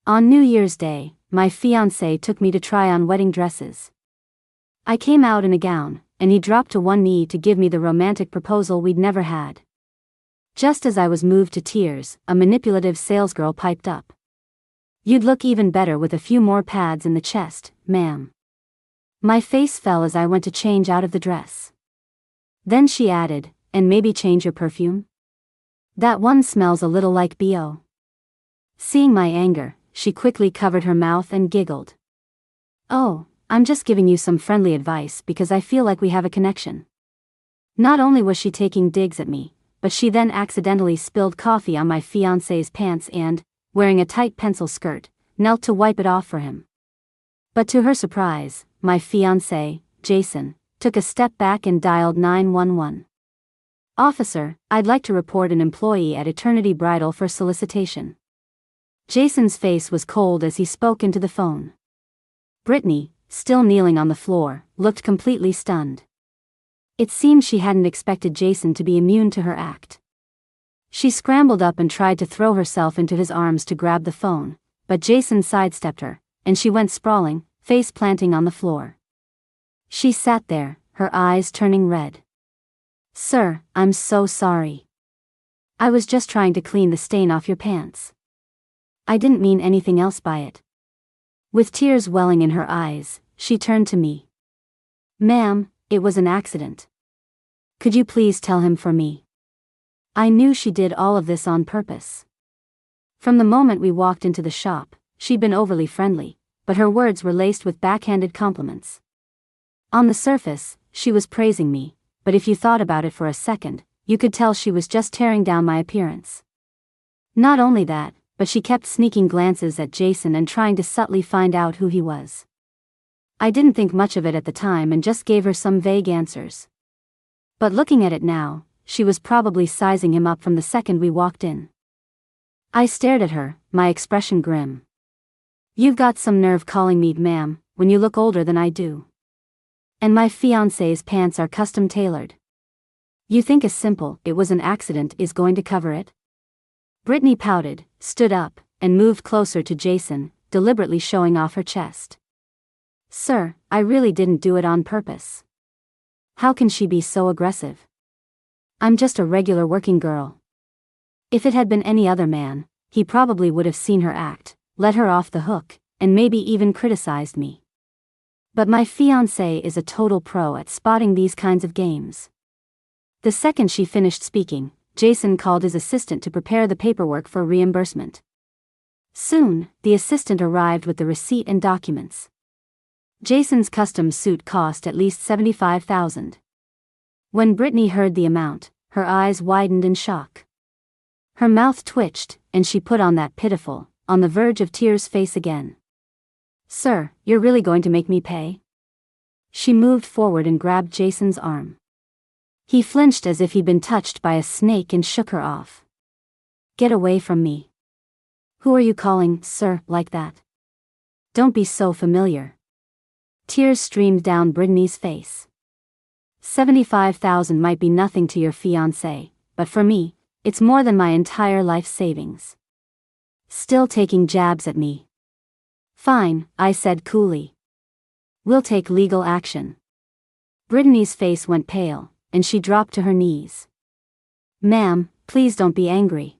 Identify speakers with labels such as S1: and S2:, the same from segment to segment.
S1: On New Year's Day, my fiancé took me to try on wedding dresses. I came out in a gown, and he dropped to one knee to give me the romantic proposal we'd never had. Just as I was moved to tears, a manipulative salesgirl piped up. "You'd look even better with a few more pads in the chest, ma'am." My face fell as I went to change out of the dress. Then she added, "And maybe change your perfume? That one smells a little like BO." Seeing my anger, she quickly covered her mouth and giggled. "Oh, I'm just giving you some friendly advice because I feel like we have a connection." Not only was she taking digs at me, but she then accidentally spilled coffee on my fiancé's pants and, wearing a tight pencil skirt, knelt to wipe it off for him. But to her surprise, my fiancé, Jason, took a step back and dialed 911. "Officer, I'd like to report an employee at Eternity Bridal for solicitation." Jason's face was cold as he spoke into the phone. Brittany, still kneeling on the floor, looked completely stunned. It seemed she hadn't expected Jason to be immune to her act. She scrambled up and tried to throw herself into his arms to grab the phone, but Jason sidestepped her, and she went sprawling, face planting on the floor. She sat there, her eyes turning red. "Sir, I'm so sorry. I was just trying to clean the stain off your pants. I didn't mean anything else by it." With tears welling in her eyes, she turned to me. "Ma'am, it was an accident. Could you please tell him for me?" I knew she did all of this on purpose. From the moment we walked into the shop, she'd been overly friendly, but her words were laced with backhanded compliments. On the surface, she was praising me, but if you thought about it for a second, you could tell she was just tearing down my appearance. Not only that, but she kept sneaking glances at Jason and trying to subtly find out who he was. I didn't think much of it at the time and just gave her some vague answers. But looking at it now, she was probably sizing him up from the second we walked in. I stared at her, my expression grim. "You've got some nerve calling me ma'am, when you look older than I do. And my fiancé's pants are custom tailored. You think a simple 'it was an accident' is going to cover it?" Brittany pouted, stood up, and moved closer to Jason, deliberately showing off her chest. "Sir, I really didn't do it on purpose. How can she be so aggressive? I'm just a regular working girl." If it had been any other man, he probably would have seen her act, let her off the hook, and maybe even criticized me. But my fiancé is a total pro at spotting these kinds of games. The second she finished speaking, Jason called his assistant to prepare the paperwork for reimbursement. Soon, the assistant arrived with the receipt and documents. Jason's custom suit cost at least $75,000. When Brittany heard the amount, her eyes widened in shock. Her mouth twitched, and she put on that pitiful, on the verge of tears face again. "Sir, you're really going to make me pay?" She moved forward and grabbed Jason's arm. He flinched as if he'd been touched by a snake and shook her off. "Get away from me. Who are you calling, sir, like that? Don't be so familiar." Tears streamed down Brittany's face. $75,000 might be nothing to your fiancé, but for me, it's more than my entire life savings. Still taking jabs at me. "Fine," I said coolly. "We'll take legal action." Brittany's face went pale, and she dropped to her knees. "Ma'am, please don't be angry.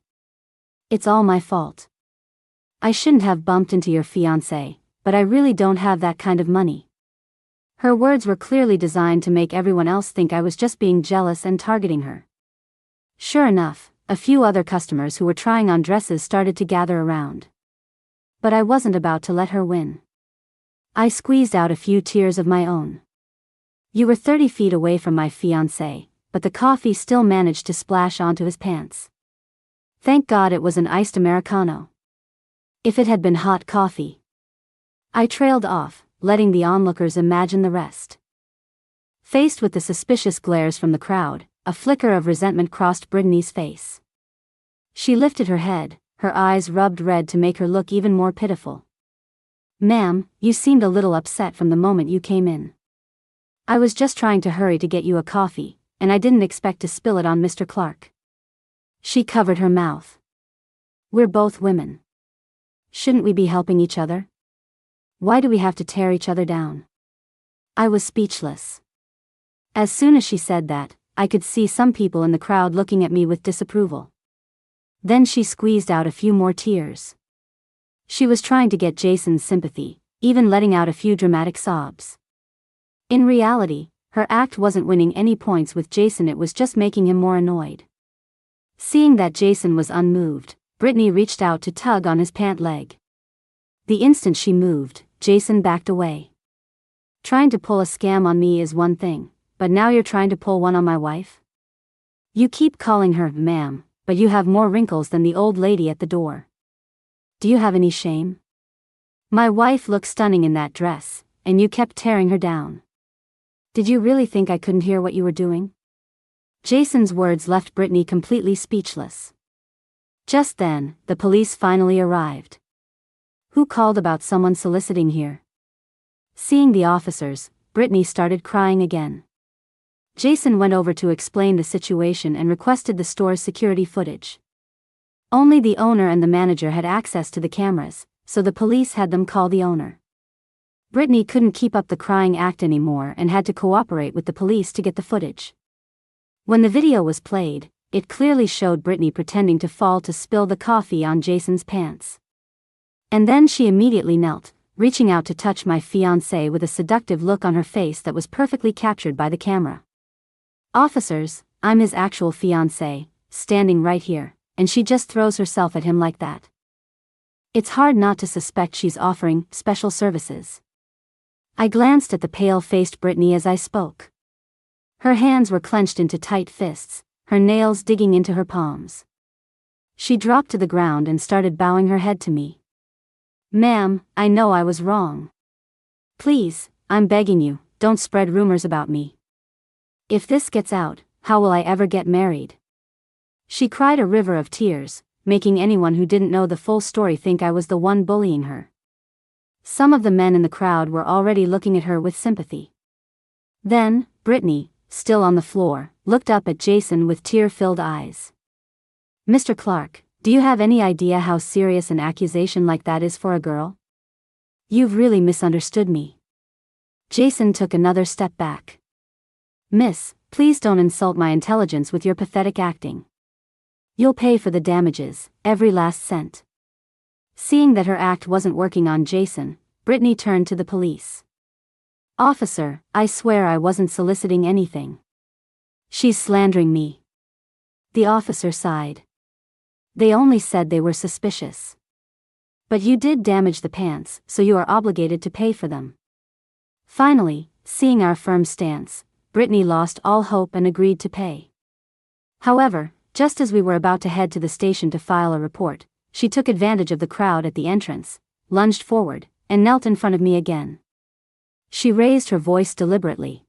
S1: It's all my fault. I shouldn't have bumped into your fiancé, but I really don't have that kind of money." Her words were clearly designed to make everyone else think I was just being jealous and targeting her. Sure enough, a few other customers who were trying on dresses started to gather around. But I wasn't about to let her win. I squeezed out a few tears of my own. "You were 30 feet away from my fiancé, but the coffee still managed to splash onto his pants. Thank God it was an iced Americano. If it had been hot coffee." I trailed off, letting the onlookers imagine the rest. Faced with the suspicious glares from the crowd, a flicker of resentment crossed Brittany's face. She lifted her head, her eyes rubbed red to make her look even more pitiful. "Ma'am, you seemed a little upset from the moment you came in. I was just trying to hurry to get you a coffee, and I didn't expect to spill it on Mr. Clark." She covered her mouth. "We're both women." Shouldn't we be helping each other? Why do we have to tear each other down? I was speechless. As soon as she said that, I could see some people in the crowd looking at me with disapproval. Then she squeezed out a few more tears. She was trying to get Jason's sympathy, even letting out a few dramatic sobs. In reality, her act wasn't winning any points with Jason, it was just making him more annoyed. Seeing that Jason was unmoved, Brittany reached out to tug on his pant leg. The instant she moved, Jason backed away. Trying to pull a scam on me is one thing, but now you're trying to pull one on my wife? You keep calling her ma'am, but you have more wrinkles than the old lady at the door. Do you have any shame? My wife looked stunning in that dress, and you kept tearing her down. Did you really think I couldn't hear what you were doing? Jason's words left Brittany completely speechless. Just then, the police finally arrived. Who called about someone soliciting here? Seeing the officers, Brittany started crying again. Jason went over to explain the situation and requested the store's security footage. Only the owner and the manager had access to the cameras, so the police had them call the owner. Brittany couldn't keep up the crying act anymore and had to cooperate with the police to get the footage. When the video was played, it clearly showed Brittany pretending to fall to spill the coffee on Jason's pants. And then she immediately knelt, reaching out to touch my fiancé with a seductive look on her face that was perfectly captured by the camera. Officers, I'm his actual fiancé, standing right here, and she just throws herself at him like that. It's hard not to suspect she's offering special services. I glanced at the pale-faced Brittany as I spoke. Her hands were clenched into tight fists, her nails digging into her palms. She dropped to the ground and started bowing her head to me. Ma'am, I know I was wrong. Please, I'm begging you, don't spread rumors about me. If this gets out, how will I ever get married? She cried a river of tears, making anyone who didn't know the full story think I was the one bullying her. Some of the men in the crowd were already looking at her with sympathy. Then, Brittany, still on the floor, looked up at Jason with tear-filled eyes. Mr. Clark, do you have any idea how serious an accusation like that is for a girl? You've really misunderstood me. Jason took another step back. Miss, please don't insult my intelligence with your pathetic acting. You'll pay for the damages, every last cent. Seeing that her act wasn't working on Jason, Brittany turned to the police. Officer, I swear I wasn't soliciting anything. She's slandering me. The officer sighed. They only said they were suspicious. But you did damage the pants, so you are obligated to pay for them. Finally, seeing our firm stance, Brittany lost all hope and agreed to pay. However, just as we were about to head to the station to file a report, she took advantage of the crowd at the entrance, lunged forward, and knelt in front of me again. She raised her voice deliberately.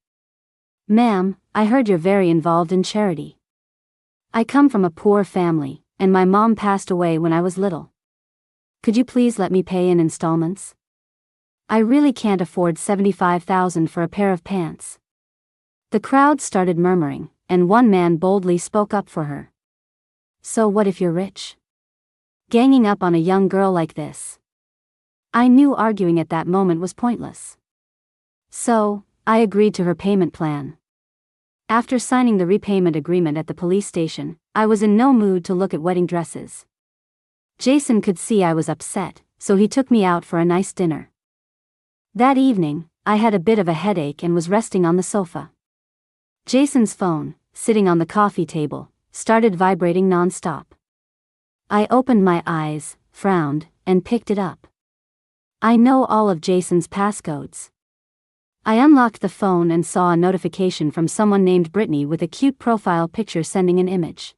S1: Ma'am, I heard you're very involved in charity. I come from a poor family, and my mom passed away when I was little. Could you please let me pay in installments? I really can't afford $75,000 for a pair of pants. The crowd started murmuring, and one man boldly spoke up for her. So what if you're rich? Ganging up on a young girl like this. I knew arguing at that moment was pointless. So, I agreed to her payment plan. After signing the repayment agreement at the police station, I was in no mood to look at wedding dresses. Jason could see I was upset, so he took me out for a nice dinner. That evening, I had a bit of a headache and was resting on the sofa. Jason's phone, sitting on the coffee table, started vibrating non-stop. I opened my eyes, frowned, and picked it up. I know all of Jason's passcodes. I unlocked the phone and saw a notification from someone named Brittany with a cute profile picture sending an image.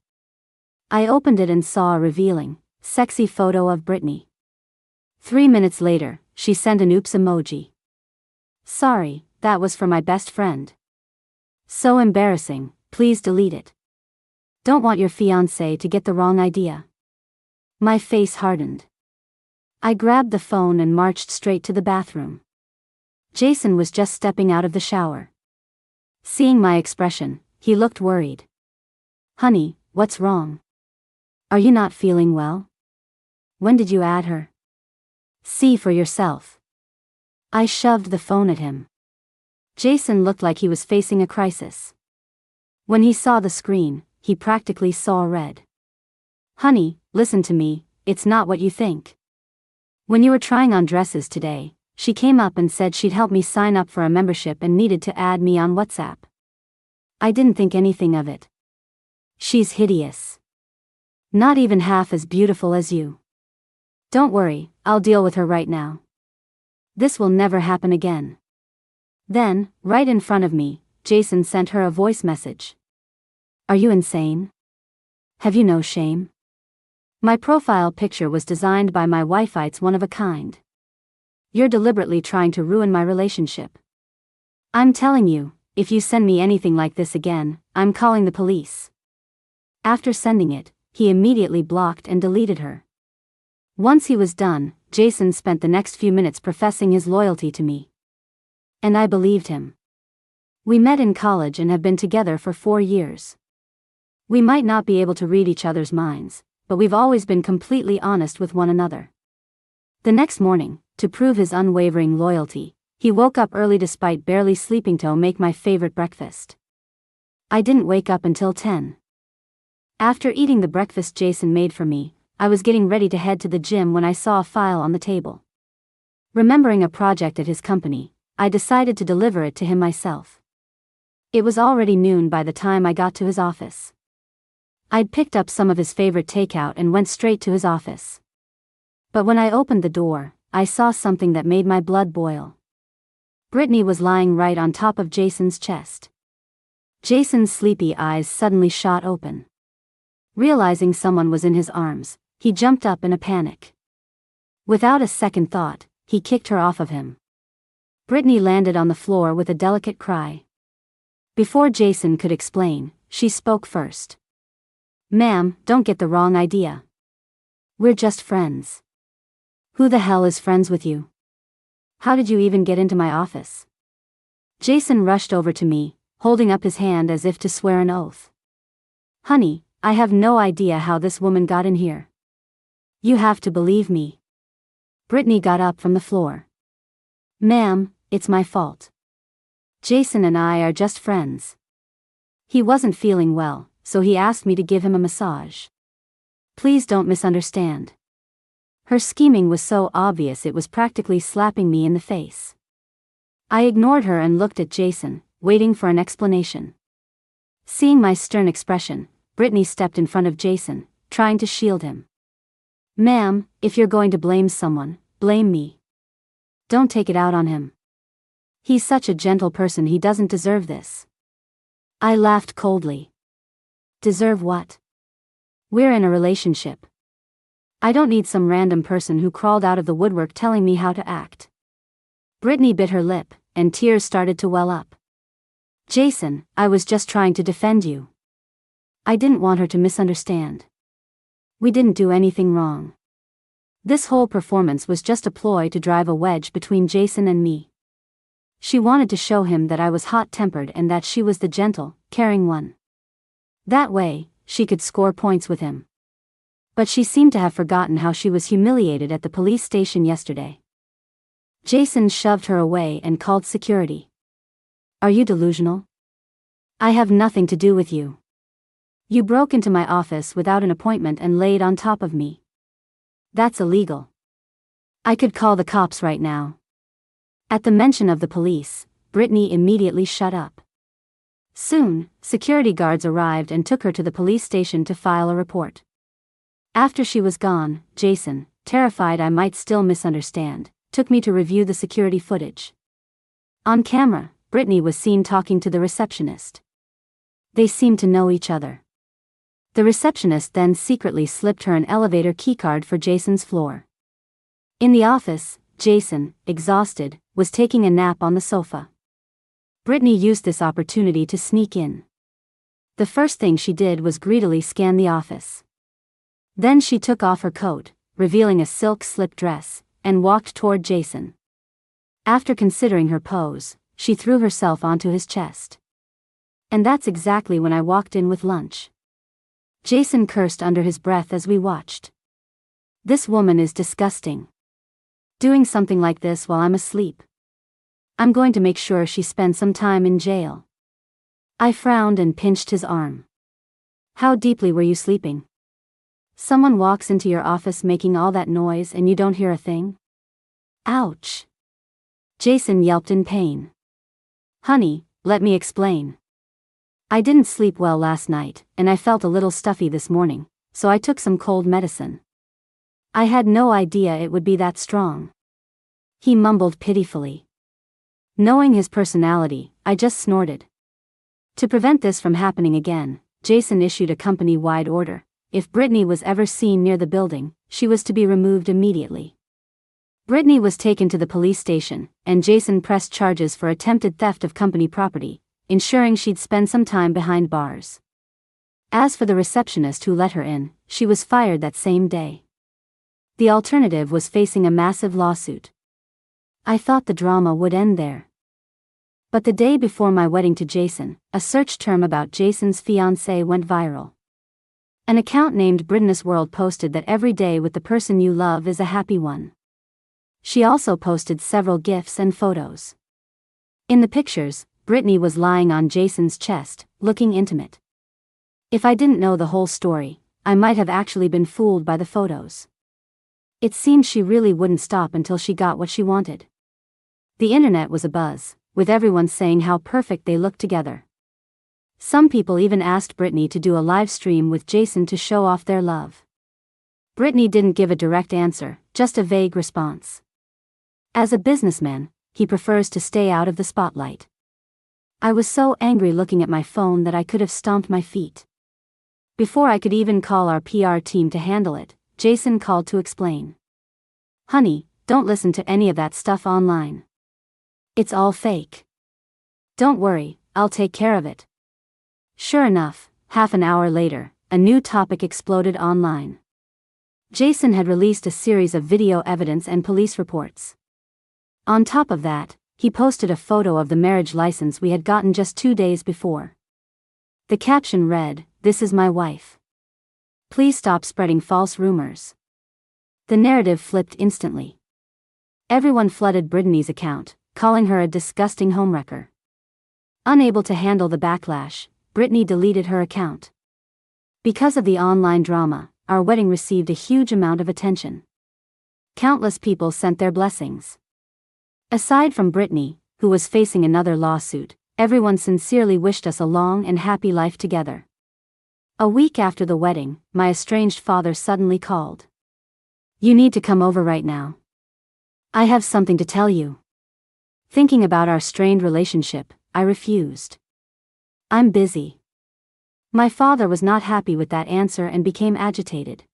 S1: I opened it and saw a revealing, sexy photo of Brittany. 3 minutes later, she sent an oops emoji. Sorry, that was for my best friend. So embarrassing, please delete it. Don't want your fiancé to get the wrong idea. My face hardened. I grabbed the phone and marched straight to the bathroom. Jason was just stepping out of the shower. Seeing my expression, he looked worried. Honey, what's wrong? Are you not feeling well? When did you add her? See for yourself. I shoved the phone at him. Jason looked like he was facing a crisis. When he saw the screen, he practically saw red. Honey, listen to me, it's not what you think. When you were trying on dresses today, she came up and said she'd help me sign up for a membership and needed to add me on WhatsApp. I didn't think anything of it. She's hideous. Not even half as beautiful as you. Don't worry, I'll deal with her right now. This will never happen again. Then, right in front of me, Jason sent her a voice message. Are you insane? Have you no shame? My profile picture was designed by my wife. It's one of a kind. You're deliberately trying to ruin my relationship. I'm telling you, if you send me anything like this again, I'm calling the police. After sending it, he immediately blocked and deleted her. Once he was done, Jason spent the next few minutes professing his loyalty to me. And I believed him. We met in college and have been together for 4 years. We might not be able to read each other's minds, but we've always been completely honest with one another. The next morning, to prove his unwavering loyalty, he woke up early despite barely sleeping to make my favorite breakfast. I didn't wake up until 10. After eating the breakfast Jason made for me, I was getting ready to head to the gym when I saw a file on the table. Remembering a project at his company, I decided to deliver it to him myself. It was already noon by the time I got to his office. I'd picked up some of his favorite takeout and went straight to his office. But when I opened the door, I saw something that made my blood boil. Brittany was lying right on top of Jason's chest. Jason's sleepy eyes suddenly shot open. Realizing someone was in his arms, he jumped up in a panic. Without a second thought, he kicked her off of him. Brittany landed on the floor with a delicate cry. Before Jason could explain, she spoke first. Ma'am, don't get the wrong idea. We're just friends. Who the hell is friends with you? How did you even get into my office? Jason rushed over to me, holding up his hand as if to swear an oath. Honey, I have no idea how this woman got in here. You have to believe me. Brittany got up from the floor. Ma'am, it's my fault. Jason and I are just friends. He wasn't feeling well, so he asked me to give him a massage. Please don't misunderstand. Her scheming was so obvious it was practically slapping me in the face. I ignored her and looked at Jason, waiting for an explanation. Seeing my stern expression, Brittany stepped in front of Jason, trying to shield him. Ma'am, if you're going to blame someone, blame me. Don't take it out on him. He's such a gentle person, he doesn't deserve this. I laughed coldly. Deserve what? We're in a relationship. I don't need some random person who crawled out of the woodwork telling me how to act. Brittany bit her lip, and tears started to well up. Jason, I was just trying to defend you. I didn't want her to misunderstand. We didn't do anything wrong. This whole performance was just a ploy to drive a wedge between Jason and me. She wanted to show him that I was hot-tempered and that she was the gentle, caring one. That way, she could score points with him. But she seemed to have forgotten how she was humiliated at the police station yesterday. Jason shoved her away and called security. Are you delusional? I have nothing to do with you. You broke into my office without an appointment and laid on top of me. That's illegal. I could call the cops right now. At the mention of the police, Brittany immediately shut up. Soon, security guards arrived and took her to the police station to file a report. After she was gone, Jason, terrified I might still misunderstand, took me to review the security footage. On camera, Brittany was seen talking to the receptionist. They seemed to know each other. The receptionist then secretly slipped her an elevator keycard for Jason's floor. In the office, Jason, exhausted, was taking a nap on the sofa. Brittany used this opportunity to sneak in. The first thing she did was greedily scan the office. Then she took off her coat, revealing a silk slip dress, and walked toward Jason. After considering her pose, she threw herself onto his chest. And that's exactly when I walked in with lunch. Jason cursed under his breath as we watched. This woman is disgusting. Doing something like this while I'm asleep. I'm going to make sure she spends some time in jail. I frowned and pinched his arm. How deeply were you sleeping? Someone walks into your office making all that noise and you don't hear a thing? Ouch. Jason yelped in pain. Honey, let me explain. I didn't sleep well last night, and I felt a little stuffy this morning, so I took some cold medicine. I had no idea it would be that strong. He mumbled pitifully. Knowing his personality, I just snorted. To prevent this from happening again, Jason issued a company-wide order. If Brittany was ever seen near the building, she was to be removed immediately. Brittany was taken to the police station, and Jason pressed charges for attempted theft of company property, ensuring she'd spend some time behind bars. As for the receptionist who let her in, she was fired that same day. The alternative was facing a massive lawsuit. I thought the drama would end there. But the day before my wedding to Jason, a search term about Jason's fiancé went viral. An account named Brittany's World posted that every day with the person you love is a happy one. She also posted several gifs and photos. In the pictures, Brittany was lying on Jason's chest, looking intimate. If I didn't know the whole story, I might have actually been fooled by the photos. It seemed she really wouldn't stop until she got what she wanted. The internet was abuzz, with everyone saying how perfect they looked together. Some people even asked Brittany to do a live stream with Jason to show off their love. Brittany didn't give a direct answer, just a vague response. As a businessman, he prefers to stay out of the spotlight. I was so angry looking at my phone that I could have stomped my feet. Before I could even call our PR team to handle it, Jason called to explain. Honey, don't listen to any of that stuff online. It's all fake. Don't worry, I'll take care of it. Sure enough, half an hour later, a new topic exploded online. Jason had released a series of video evidence and police reports. On top of that, he posted a photo of the marriage license we had gotten just 2 days before. The caption read, "This is my wife. Please stop spreading false rumors." The narrative flipped instantly. Everyone flooded Brittany's account, calling her a disgusting homewrecker. Unable to handle the backlash, Brittany deleted her account. Because of the online drama, our wedding received a huge amount of attention. Countless people sent their blessings. Aside from Brittany, who was facing another lawsuit, everyone sincerely wished us a long and happy life together. A week after the wedding, my estranged father suddenly called. "You need to come over right now. I have something to tell you." Thinking about our strained relationship, I refused. "I'm busy." My father was not happy with that answer and became agitated.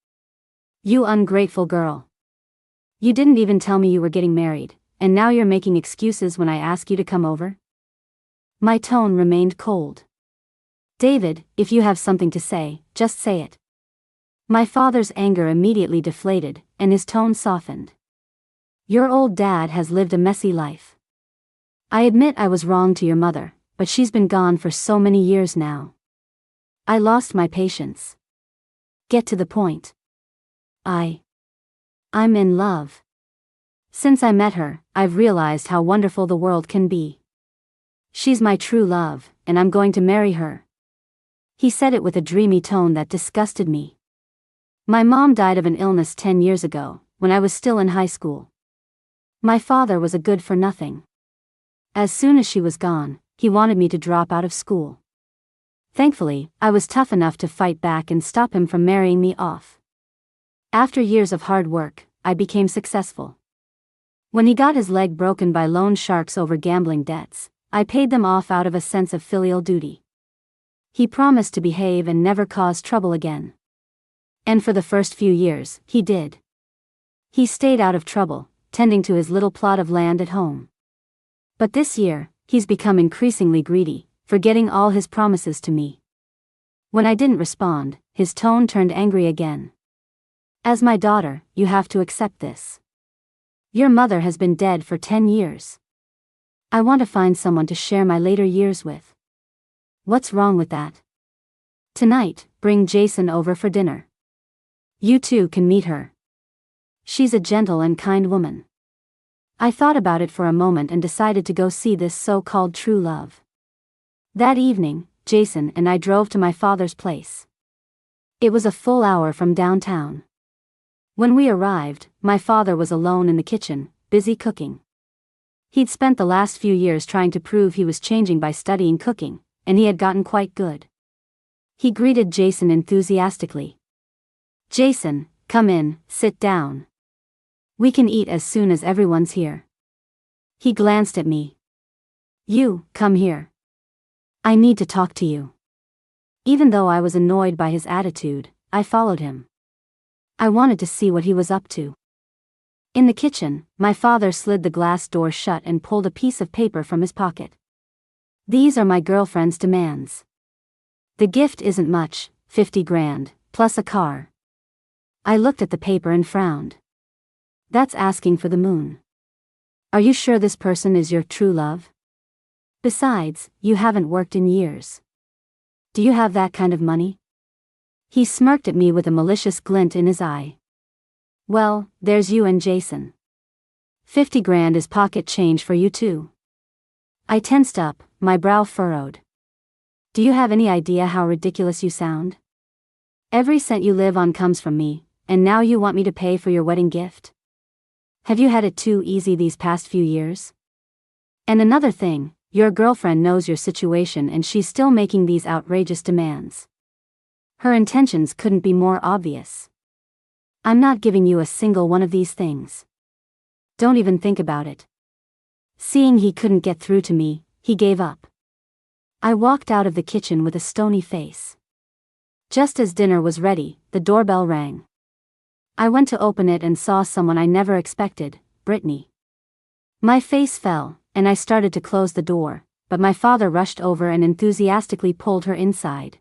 S1: "You ungrateful girl. You didn't even tell me you were getting married, and now you're making excuses when I ask you to come over?" My tone remained cold. "David, if you have something to say, just say it." My father's anger immediately deflated, and his tone softened. "Your old dad has lived a messy life. I admit I was wrong to your mother, but she's been gone for so many years now. I lost my patience. Get to the point. I'm in love. Since I met her, I've realized how wonderful the world can be. She's my true love, and I'm going to marry her." He said it with a dreamy tone that disgusted me. My mom died of an illness 10 years ago, when I was still in high school. My father was a good-for-nothing. As soon as she was gone, he wanted me to drop out of school. Thankfully, I was tough enough to fight back and stop him from marrying me off. After years of hard work, I became successful. When he got his leg broken by loan sharks over gambling debts, I paid them off out of a sense of filial duty. He promised to behave and never cause trouble again. And for the first few years, he did. He stayed out of trouble, tending to his little plot of land at home. But this year, he's become increasingly greedy, forgetting all his promises to me. When I didn't respond, his tone turned angry again. "As my daughter, you have to accept this. Your mother has been dead for 10 years. I want to find someone to share my later years with. What's wrong with that? Tonight, bring Jason over for dinner. You too can meet her. She's a gentle and kind woman. I thought about it for a moment and decided to go see this so-called true love. That evening, Jason and I drove to my father's place. It was a full hour from downtown. When we arrived, my father was alone in the kitchen, busy cooking. He'd spent the last few years trying to prove he was changing by studying cooking, and he had gotten quite good. He greeted Jason enthusiastically. "Jason, come in, sit down. We can eat as soon as everyone's here." He glanced at me. "You, come here. I need to talk to you." Even though I was annoyed by his attitude, I followed him. I wanted to see what he was up to. In the kitchen, my father slid the glass door shut and pulled a piece of paper from his pocket. "These are my girlfriend's demands. The gift isn't much, 50 grand, plus a car." I looked at the paper and frowned. That's asking for the moon. Are you sure this person is your true love? Besides, you haven't worked in years. Do you have that kind of money? He smirked at me with a malicious glint in his eye. "Well, there's you and Jason. 50 grand is pocket change for you too." I tensed up, my brow furrowed. "Do you have any idea how ridiculous you sound? Every cent you live on comes from me, and now you want me to pay for your wedding gift? Have you had it too easy these past few years? And another thing, your girlfriend knows your situation and she's still making these outrageous demands. Her intentions couldn't be more obvious. I'm not giving you a single one of these things. Don't even think about it." Seeing he couldn't get through to me, he gave up. I walked out of the kitchen with a stony face. Just as dinner was ready, the doorbell rang. I went to open it and saw someone I never expected, Brittany. My face fell, and I started to close the door, but my father rushed over and enthusiastically pulled her inside.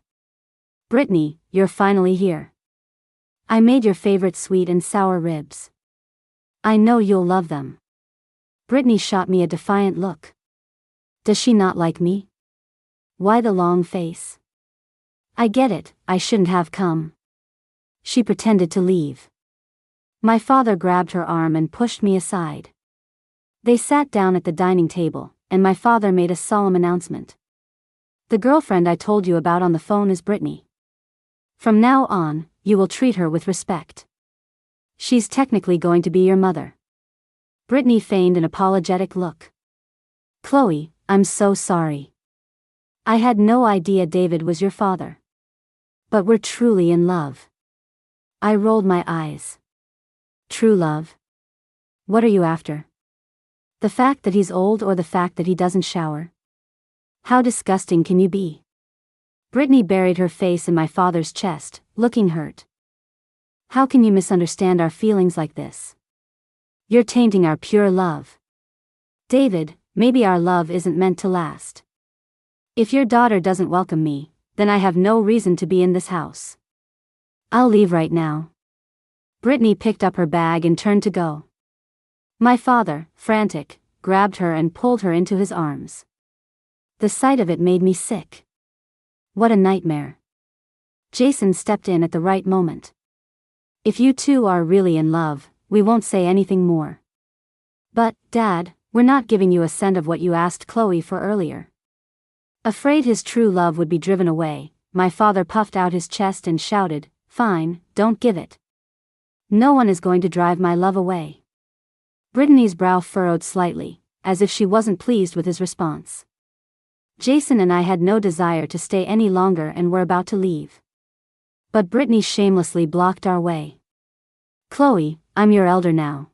S1: "Brittany, you're finally here. I made your favorite sweet and sour ribs. I know you'll love them." Brittany shot me a defiant look. Does she not like me? Why the long face? I get it, I shouldn't have come. She pretended to leave. My father grabbed her arm and pushed me aside. They sat down at the dining table, and my father made a solemn announcement. "The girlfriend I told you about on the phone is Brittany. From now on, you will treat her with respect. She's technically going to be your mother." Brittany feigned an apologetic look. "Chloe, I'm so sorry. I had no idea David was your father. But we're truly in love." I rolled my eyes. "True love? What are you after? The fact that he's old or the fact that he doesn't shower? How disgusting can you be?" Brittany buried her face in my father's chest, looking hurt. "How can you misunderstand our feelings like this? You're tainting our pure love. David, maybe our love isn't meant to last. If your daughter doesn't welcome me, then I have no reason to be in this house. I'll leave right now." Brittany picked up her bag and turned to go. My father, frantic, grabbed her and pulled her into his arms. The sight of it made me sick. What a nightmare. Jason stepped in at the right moment. "If you two are really in love, we won't say anything more." "But, Dad, we're not giving you a cent of what you asked Chloe for earlier." Afraid his true love would be driven away, my father puffed out his chest and shouted, "Fine, don't give it. No one is going to drive my love away." Brittany's brow furrowed slightly, as if she wasn't pleased with his response. Jason and I had no desire to stay any longer and were about to leave. But Brittany shamelessly blocked our way. "Chloe, I'm your elder now.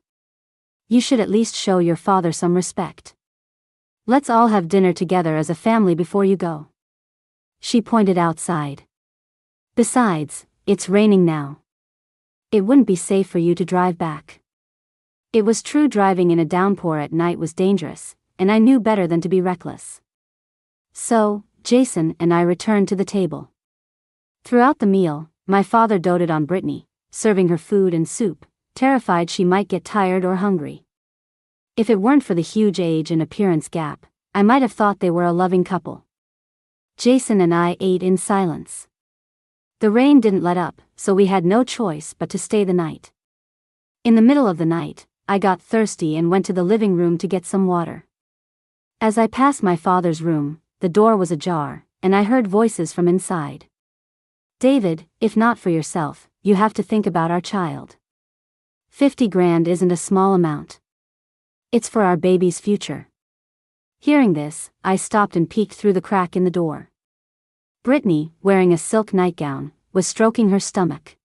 S1: You should at least show your father some respect. Let's all have dinner together as a family before you go." She pointed outside. "Besides, it's raining now. It wouldn't be safe for you to drive back." It was true, driving in a downpour at night was dangerous, and I knew better than to be reckless. So, Jason and I returned to the table. Throughout the meal, my father doted on Brittany, serving her food and soup, terrified she might get tired or hungry. If it weren't for the huge age and appearance gap, I might have thought they were a loving couple. Jason and I ate in silence. The rain didn't let up, so we had no choice but to stay the night. In the middle of the night, I got thirsty and went to the living room to get some water. As I passed my father's room, the door was ajar, and I heard voices from inside. David, if not for yourself, you have to think about our child. 50 grand isn't a small amount. It's for our baby's future. Hearing this, I stopped and peeked through the crack in the door. Brittany, wearing a silk nightgown, was stroking her stomach.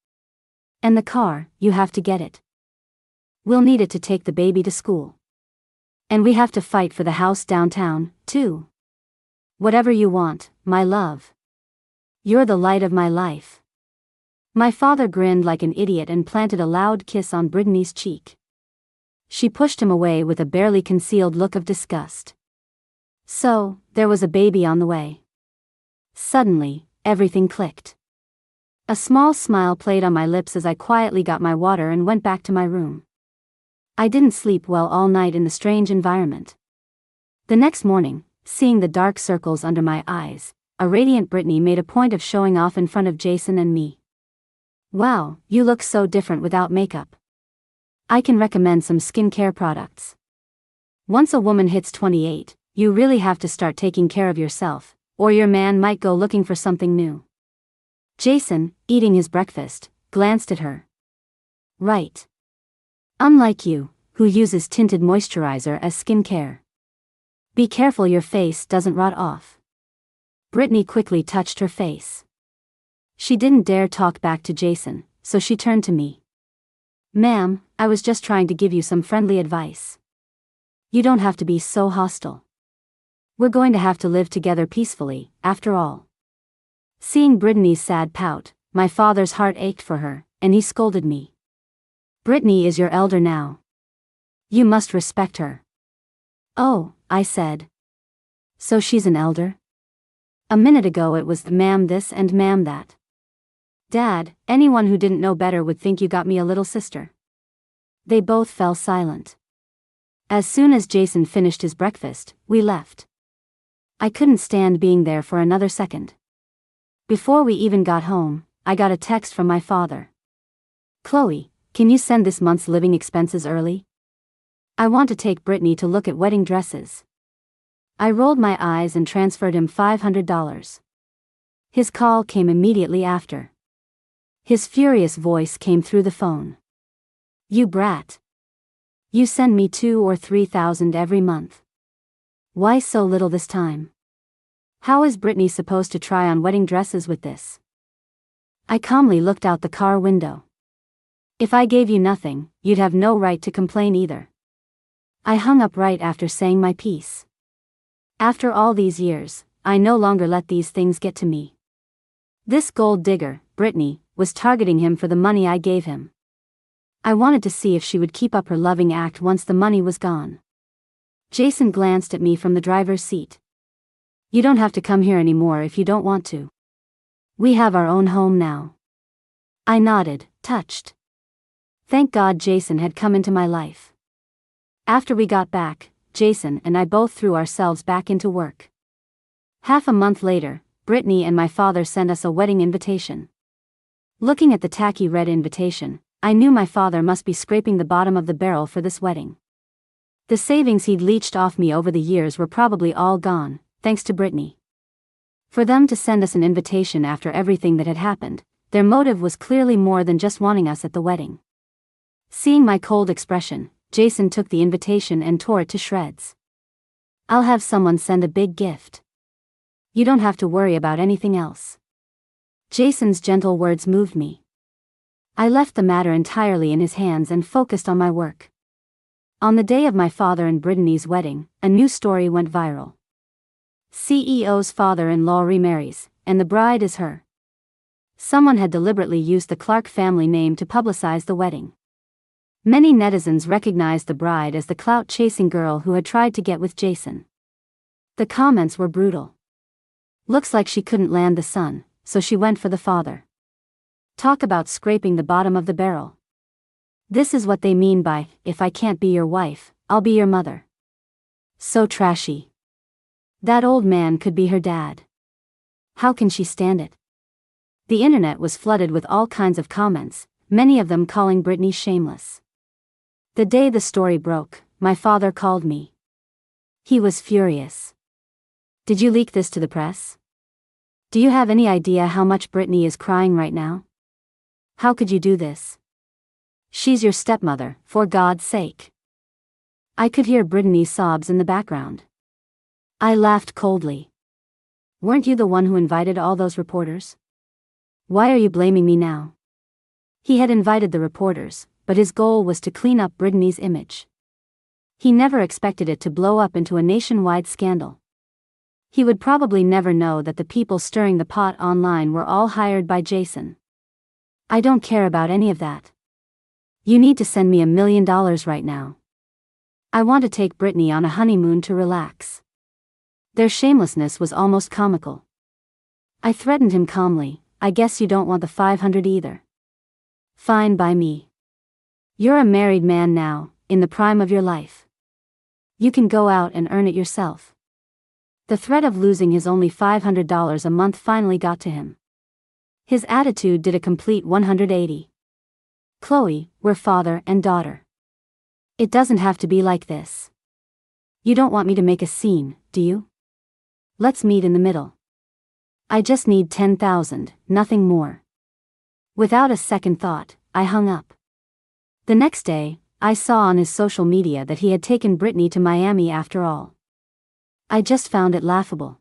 S1: And the car, you have to get it. We'll need it to take the baby to school. And we have to fight for the house downtown, too. Whatever you want, my love. You're the light of my life. My father grinned like an idiot and planted a loud kiss on Brittany's cheek. She pushed him away with a barely concealed look of disgust. So, there was a baby on the way. Suddenly, everything clicked. A small smile played on my lips as I quietly got my water and went back to my room. I didn't sleep well all night in the strange environment. The next morning, seeing the dark circles under my eyes, a radiant Brittany made a point of showing off in front of Jason and me. Wow, you look so different without makeup. I can recommend some skincare products. Once a woman hits 28, you really have to start taking care of yourself, or your man might go looking for something new. Jason, eating his breakfast, glanced at her. Right. Unlike you, who uses tinted moisturizer as skincare. Be careful your face doesn't rot off. Brittany quickly touched her face. She didn't dare talk back to Jason, so she turned to me. Ma'am, I was just trying to give you some friendly advice. You don't have to be so hostile. We're going to have to live together peacefully, after all. Seeing Brittany's sad pout, my father's heart ached for her, and he scolded me. Brittany is your elder now. You must respect her. Oh, I said. So she's an elder? A minute ago it was ma'am this and ma'am that. Dad, anyone who didn't know better would think you got me a little sister. They both fell silent. As soon as Jason finished his breakfast, we left. I couldn't stand being there for another second. Before we even got home, I got a text from my father. Chloe, can you send this month's living expenses early? I want to take Brittany to look at wedding dresses. I rolled my eyes and transferred him $500. His call came immediately after. His furious voice came through the phone. You brat. You send me $2,000 or $3,000 every month. Why so little this time? How is Brittany supposed to try on wedding dresses with this? I calmly looked out the car window. If I gave you nothing, you'd have no right to complain either. I hung up right after saying my piece. After all these years, I no longer let these things get to me. This gold digger, Brittany, was targeting him for the money I gave him. I wanted to see if she would keep up her loving act once the money was gone. Jason glanced at me from the driver's seat. You don't have to come here anymore if you don't want to. We have our own home now. I nodded, touched. Thank God Jason had come into my life. After we got back, Jason and I both threw ourselves back into work. Half a month later, Brittany and my father sent us a wedding invitation. Looking at the tacky red invitation, I knew my father must be scraping the bottom of the barrel for this wedding. The savings he'd leached off me over the years were probably all gone, thanks to Brittany. For them to send us an invitation after everything that had happened, their motive was clearly more than just wanting us at the wedding. Seeing my cold expression, Jason took the invitation and tore it to shreds. I'll have someone send a big gift. You don't have to worry about anything else. Jason's gentle words moved me. I left the matter entirely in his hands and focused on my work. On the day of my father and Brittany's wedding, a new story went viral. CEO's father-in-law remarries, and the bride is her. Someone had deliberately used the Clark family name to publicize the wedding. Many netizens recognized the bride as the clout-chasing girl who had tried to get with Jason. The comments were brutal. Looks like she couldn't land the son, so she went for the father. Talk about scraping the bottom of the barrel. This is what they mean by, if I can't be your wife, I'll be your mother. So trashy. That old man could be her dad. How can she stand it? The internet was flooded with all kinds of comments, many of them calling Brittany shameless. The day the story broke, my father called me. He was furious. "Did you leak this to the press? Do you have any idea how much Brittany is crying right now? How could you do this? She's your stepmother, for God's sake." I could hear Brittany's sobs in the background. I laughed coldly. "Weren't you the one who invited all those reporters? Why are you blaming me now?" He had invited the reporters, but his goal was to clean up Brittany's image. He never expected it to blow up into a nationwide scandal. He would probably never know that the people stirring the pot online were all hired by Jason. "I don't care about any of that. You need to send me $1 million right now. I want to take Brittany on a honeymoon to relax." Their shamelessness was almost comical. I threatened him calmly, "I guess you don't want the 500 either. Fine by me. You're a married man now, in the prime of your life. You can go out and earn it yourself." The threat of losing his only $500 a month finally got to him. His attitude did a complete 180. "Chloe, we're father and daughter. It doesn't have to be like this. You don't want me to make a scene, do you? Let's meet in the middle. I just need 10,000, nothing more." Without a second thought, I hung up. The next day, I saw on his social media that he had taken Brittany to Miami after all. I just found it laughable.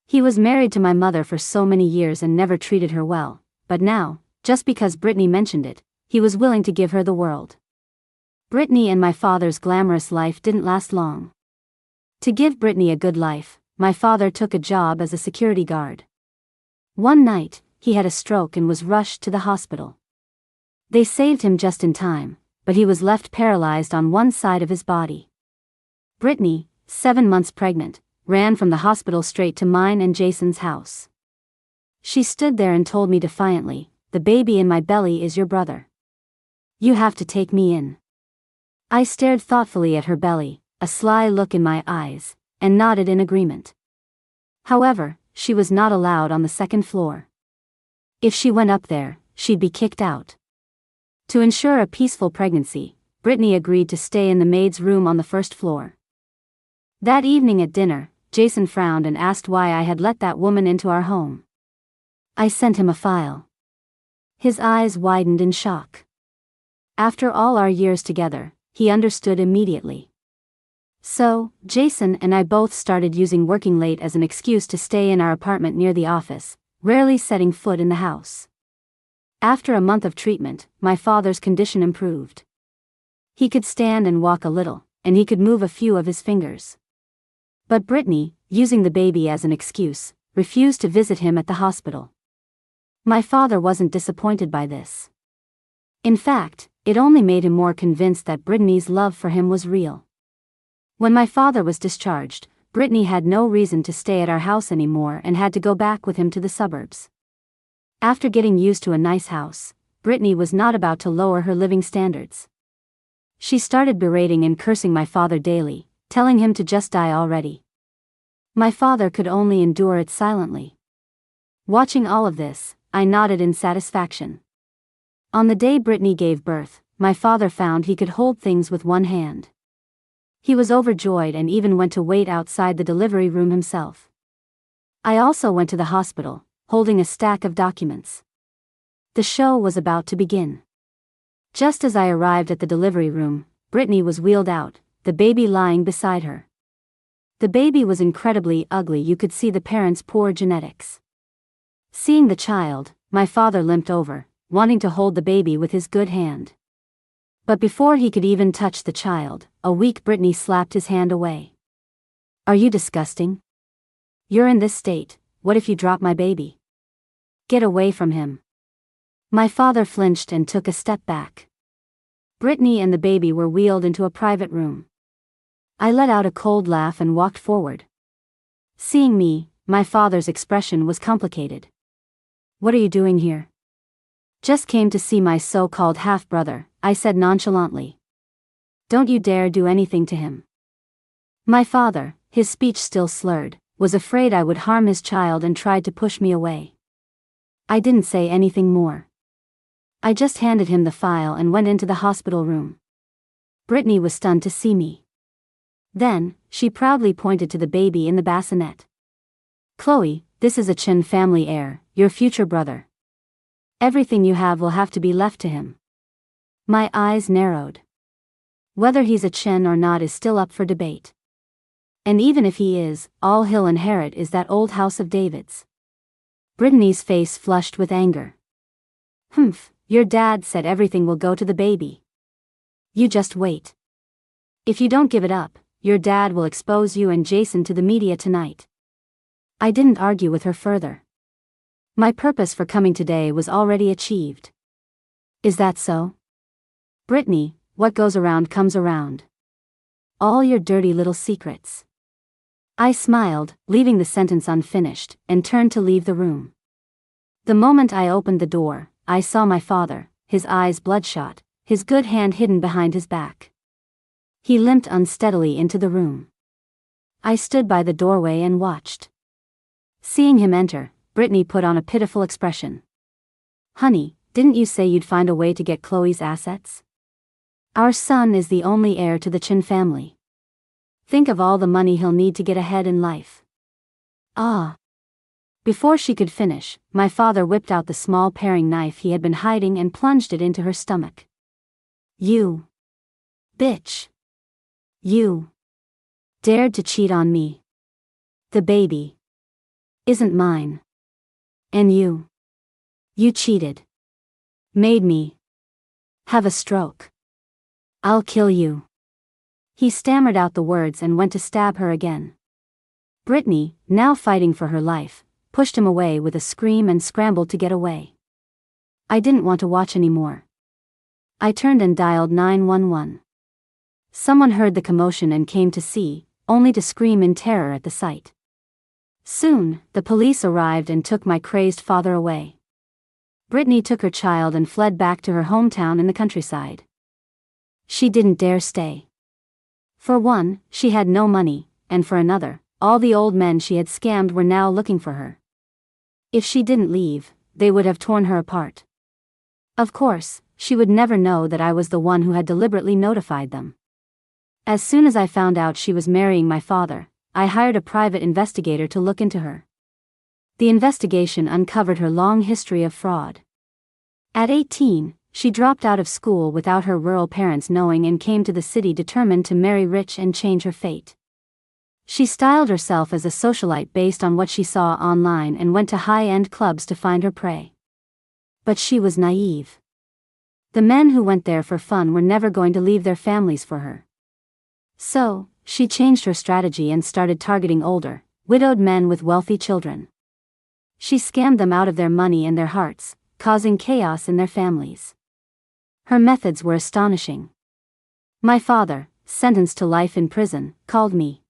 S1: He was married to my mother for so many years and never treated her well, but now, just because Brittany mentioned it, he was willing to give her the world. Brittany and my father's glamorous life didn't last long. To give Brittany a good life, my father took a job as a security guard. One night, he had a stroke and was rushed to the hospital. They saved him just in time, but he was left paralyzed on one side of his body. Brittany, 7 months pregnant, ran from the hospital straight to mine and Jason's house. She stood there and told me defiantly, "The baby in my belly is your brother. You have to take me in." I stared thoughtfully at her belly, a sly look in my eyes, and nodded in agreement. However, she was not allowed on the second floor. If she went up there, she'd be kicked out. To ensure a peaceful pregnancy, Brittany agreed to stay in the maid's room on the first floor. That evening at dinner, Jason frowned and asked why I had let that woman into our home. I sent him a file. His eyes widened in shock. After all our years together, he understood immediately. So, Jason and I both started using working late as an excuse to stay in our apartment near the office, rarely setting foot in the house. After a month of treatment, my father's condition improved. He could stand and walk a little, and he could move a few of his fingers. But Brittany, using the baby as an excuse, refused to visit him at the hospital. My father wasn't disappointed by this. In fact, it only made him more convinced that Brittany's love for him was real. When my father was discharged, Brittany had no reason to stay at our house anymore and had to go back with him to the suburbs. After getting used to a nice house, Brittany was not about to lower her living standards. She started berating and cursing my father daily, telling him to just die already. My father could only endure it silently. Watching all of this, I nodded in satisfaction. On the day Brittany gave birth, my father found he could hold things with one hand. He was overjoyed and even went to wait outside the delivery room himself. I also went to the hospital, holding a stack of documents. The show was about to begin. Just as I arrived at the delivery room, Brittany was wheeled out, the baby lying beside her. The baby was incredibly ugly. You could see the parents' poor genetics. Seeing the child, my father limped over, wanting to hold the baby with his good hand. But before he could even touch the child, a weak Brittany slapped his hand away. "Are you disgusting? You're in this state, what if you drop my baby? Get away from him." My father flinched and took a step back. Brittany and the baby were wheeled into a private room. I let out a cold laugh and walked forward. Seeing me, my father's expression was complicated. "What are you doing here?" "Just came to see my so-called half-brother," I said nonchalantly. "Don't you dare do anything to him." My father, his speech still slurred, was afraid I would harm his child and tried to push me away. I didn't say anything more. I just handed him the file and went into the hospital room. Brittany was stunned to see me. Then, she proudly pointed to the baby in the bassinet. "Chloe, this is a Chen family heir, your future brother. Everything you have will have to be left to him." My eyes narrowed. Whether he's a Chen or not is still up for debate. And even if he is, all he'll inherit is that old house of David's. Brittany's face flushed with anger. "Humph, your dad said everything will go to the baby. You just wait. If you don't give it up, your dad will expose you and Jason to the media tonight." I didn't argue with her further. My purpose for coming today was already achieved. "Is that so? Brittany, what goes around comes around. All your dirty little secrets." I smiled, leaving the sentence unfinished, and turned to leave the room. The moment I opened the door, I saw my father, his eyes bloodshot, his good hand hidden behind his back. He limped unsteadily into the room. I stood by the doorway and watched. Seeing him enter, Brittany put on a pitiful expression. "Honey, didn't you say you'd find a way to get Chloe's assets? Our son is the only heir to the Chen family. Think of all the money he'll need to get ahead in life." "Ah." Before she could finish, my father whipped out the small paring knife he had been hiding and plunged it into her stomach. "You bitch. You dared to cheat on me. The baby isn't mine. And you cheated. Made me have a stroke. I'll kill you." He stammered out the words and went to stab her again. Brittany, now fighting for her life, pushed him away with a scream and scrambled to get away. I didn't want to watch anymore. I turned and dialed 911. Someone heard the commotion and came to see, only to scream in terror at the sight. Soon, the police arrived and took my crazed father away. Brittany took her child and fled back to her hometown in the countryside. She didn't dare stay. For one, she had no money, and for another, all the old men she had scammed were now looking for her. If she didn't leave, they would have torn her apart. Of course, she would never know that I was the one who had deliberately notified them. As soon as I found out she was marrying my father, I hired a private investigator to look into her. The investigation uncovered her long history of fraud. At 18, she dropped out of school without her rural parents knowing and came to the city determined to marry rich and change her fate. She styled herself as a socialite based on what she saw online and went to high-end clubs to find her prey. But she was naive. The men who went there for fun were never going to leave their families for her. So, she changed her strategy and started targeting older, widowed men with wealthy children. She scammed them out of their money and their hearts, causing chaos in their families. Her methods were astonishing. My father, sentenced to life in prison, called me.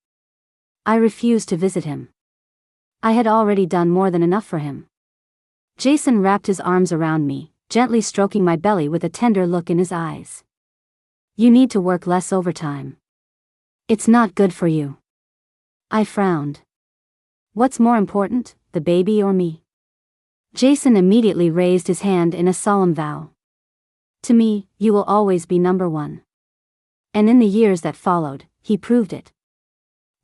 S1: I refused to visit him. I had already done more than enough for him. Jason wrapped his arms around me, gently stroking my belly with a tender look in his eyes. "You need to work less overtime. It's not good for you." I frowned. "What's more important, the baby or me?" Jason immediately raised his hand in a solemn vow. "To me, you will always be number one." And in the years that followed, he proved it.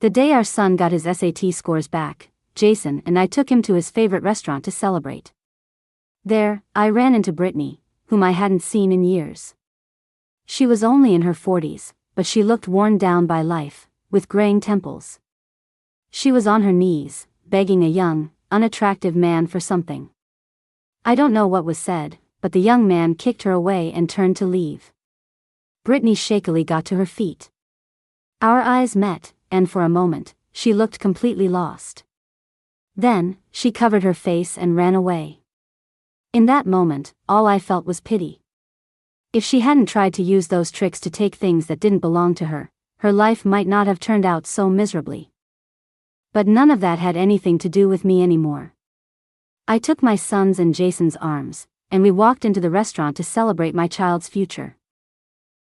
S1: The day our son got his SAT scores back, Jason and I took him to his favorite restaurant to celebrate. There, I ran into Brittany, whom I hadn't seen in years. She was only in her 40s, but she looked worn down by life, with graying temples. She was on her knees, begging a young, unattractive man for something. I don't know what was said, but the young man kicked her away and turned to leave. Brittany shakily got to her feet. Our eyes met, and for a moment, she looked completely lost. Then, she covered her face and ran away. In that moment, all I felt was pity. If she hadn't tried to use those tricks to take things that didn't belong to her, her life might not have turned out so miserably. But none of that had anything to do with me anymore. I took my son's and Jason's arms, and we walked into the restaurant to celebrate my child's future.